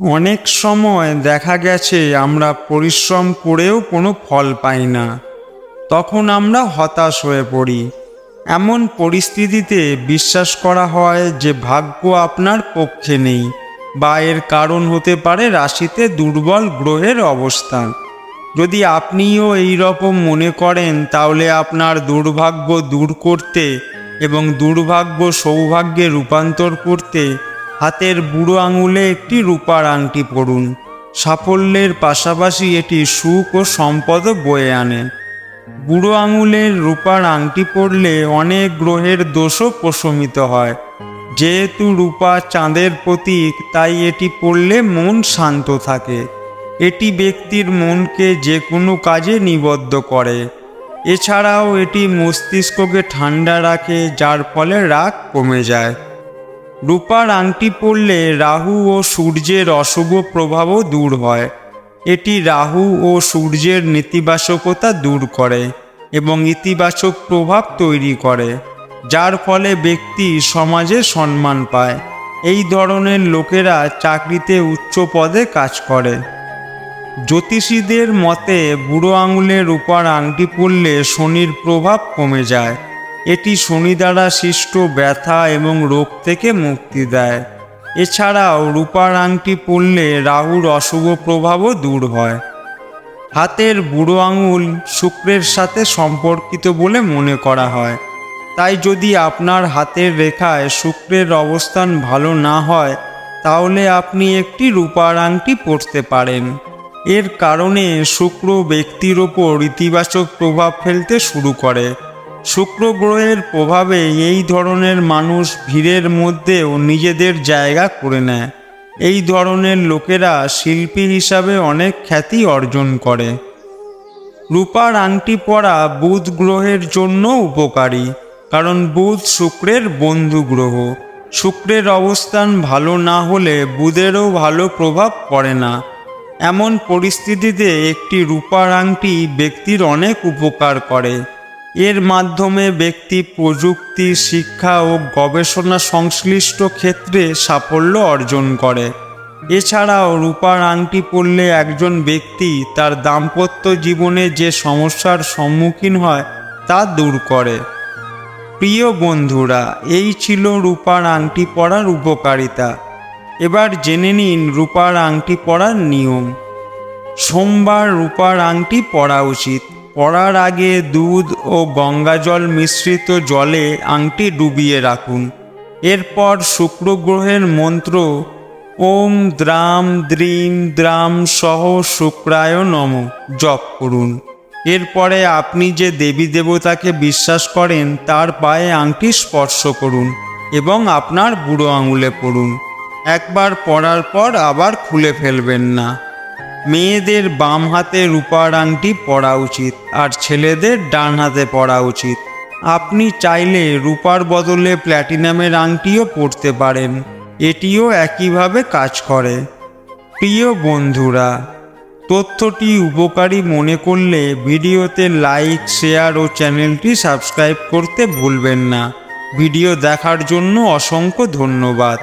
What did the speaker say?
অনেক সময় দেখা গেছে আমরা পরিশ্রম করেও কোনো ফল পাই না। তখন আমরা হতাশ হয়ে পড়ি। এমন পরিস্থিতিতে বিশ্বাস করা হয় যে ভাগ্য আপনার পক্ষে নেই, বা এর কারণ হতে পারে রাশিতে দুর্বল গ্রহের অবস্থান। যদি আপনিও এই রকম মনে করেন, তাহলে আপনার দুর্ভাগ্য দূর করতে এবং দুর্ভাগ্য সৌভাগ্যে রূপান্তর করতে হাতের বুড়ো আঙুলে একটি রূপার আংটি পরুন। সাফল্যের পাশাপাশি এটি সুখ ও সম্পদও বয়ে আনে। বুড়ো আঙুলের রূপার আংটি পরলে অনেক গ্রহের দোষও প্রশমিত হয়। যেহেতু রূপা চাঁদের প্রতীক, তাই এটি পরলে মন শান্ত থাকে। এটি ব্যক্তির মনকে যে কোনো কাজে নিবদ্ধ করে। এছাড়াও এটি মস্তিষ্ককে ঠান্ডা রাখে, যার ফলে রাগ কমে যায়। রূপার আংটি পরলে রাহু ও সূর্যের অশুভ প্রভাবও দূর হয়। এটি রাহু ও সূর্যের নেতিবাচকতা দূর করে এবং ইতিবাচক প্রভাব তৈরি করে, যার ফলে ব্যক্তি সমাজে সম্মান পায়। এই ধরনের লোকেরা চাকরিতে উচ্চ পদে কাজ করে। জ্যোতিষীদের মতে বুড়ো আঙুলে রূপার আংটি পরলে শনির প্রভাব কমে যায়। এটি শনি দ্বারা সৃষ্ট ব্যথা এবং রোগ থেকে মুক্তি দেয়। এছাড়াও রূপার আংটি পরলে রাহুর অশুভ প্রভাবও দূর হয়। হাতের বুড়ো আঙুল শুক্রের সাথে সম্পর্কিত বলে মনে করা হয়। তাই যদি আপনার হাতের রেখায় শুক্রের অবস্থান ভালো না হয়, তাহলে আপনি একটি রূপার আংটি পরতে পারেন। এর কারণে শুক্র ব্যক্তির ওপর ইতিবাচক প্রভাব ফেলতে শুরু করে। শুক্র গ্রহের প্রভাবে এই ধরনের মানুষ ভিড়ের মধ্যেও নিজেদের জায়গা করে নেয়। এই ধরনের লোকেরা শিল্পী হিসাবে অনেক খ্যাতি অর্জন করে। রূপার আংটি পরা বুধ গ্রহের জন্য উপকারী, কারণ বুধ শুক্রের বন্ধু গ্রহ। শুক্রের অবস্থান ভালো না হলে বুধেরও ভালো প্রভাব পড়ে না। এমন পরিস্থিতিতে একটি রূপার আংটি ব্যক্তির অনেক উপকার করে। এর মাধ্যমে ব্যক্তি প্রযুক্তি, শিক্ষা ও গবেষণা সংশ্লিষ্ট ক্ষেত্রে সাফল্য অর্জন করে। এছাড়াও রূপার আংটি পরলে একজন ব্যক্তি তার দাম্পত্য জীবনে যে সমস্যার সম্মুখীন হয় তা দূর করে। প্রিয় বন্ধুরা, এই ছিল রূপার আংটি পরার উপকারিতা। এবার জেনে নিন রূপার আংটি পরার নিয়ম। সোমবার রূপার আংটি পরা উচিত। পরার আগে দুধ ও গঙ্গাজল মিশ্রিত জলে আংটি ডুবিয়ে রাখুন। এরপর শুক্র গ্রহের মন্ত্র ওম দ্রাম দ্রিম দ্রাম সহ শুক্রায় নমঃ জপ করুন। এরপরে আপনি যে দেবী দেবতাকে বিশ্বাস করেন তার পায়ে আংটি স্পর্শ করুন এবং আপনার বুড়ো আঙুলে পরুন। একবার পরার পর আবার খুলে ফেলবেন না। মেয়েদের বাম হাতে রূপার আংটি পরা উচিত, আর ছেলেদের ডান হাতে পরা উচিত। আপনি চাইলে রূপার বদলে প্ল্যাটিনামের আংটিও পরতে পারেন, এটিও একইভাবে কাজ করে। প্রিয় বন্ধুরা, তথ্যটি উপকারী মনে করলে ভিডিওতে লাইক, শেয়ার ও চ্যানেলটি সাবস্ক্রাইব করতে ভুলবেন না। ভিডিও দেখার জন্য অসংখ্য ধন্যবাদ।